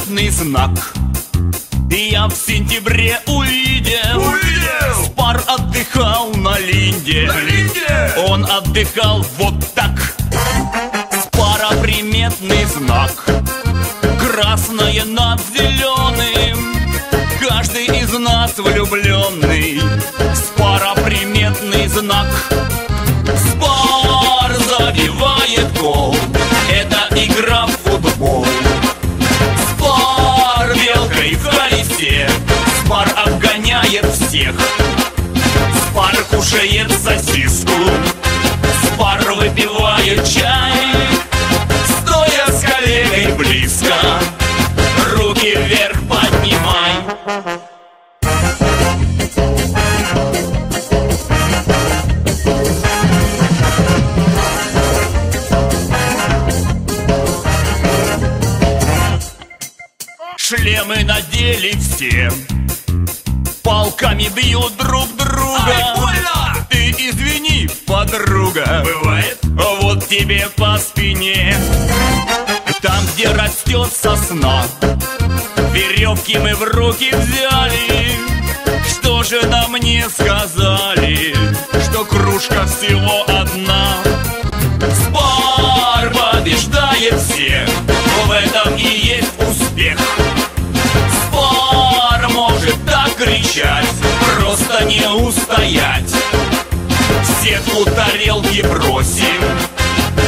приметный знак я в сентябре увидел. Спар отдыхал на Линде. Он отдыхал вот так. Спара приметный знак, красное над зеленым. Каждый из нас влюбленный. Спара приметный знак. Спар забивает гол. Это игра в футбол. Спар белкой в колесе. Спар обгоняет всех. Спар кушает сосиску. Спар выпивает чай. Стоя с коллегой близко, руки вверх поднимай. Шлемы надели все, палками бьют друг друга. Ай, больно! Ты извини, подруга. Бывает. Вот тебе по спине. Там, где растет сосна, веревки мы в руки взяли. Что же нам не сказали, что кружка всего одна. Спар побеждает всех, в этом и есть успех. Спар может так кричать, просто не устоять. В сетку тарелки бросим,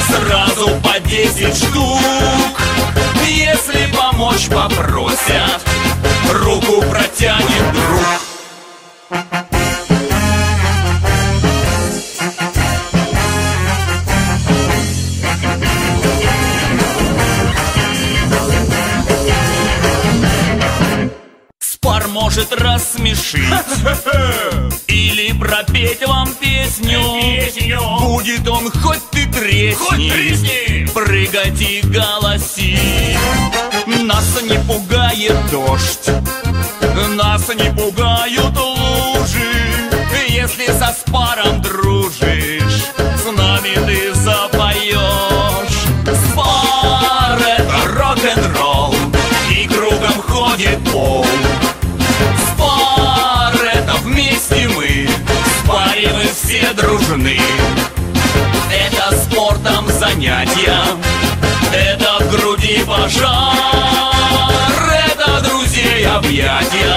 сразу по 10 штук. Если помочь попросят, руку протянет друг. Спар может рассмешить или пропеть вам песню. Будет он хоть ты тресни, прыгать и голосить. Нас не пугает дождь, нас не пугают лужи. Если со спаром дружишь, с нами ты запоешь. Спар — это рок-н-ролл, и кругом ходит пол. Спар — это вместе мы, в спаре мы все дружны. Это спортом занятия, это в груди пожар, это друзей объятия.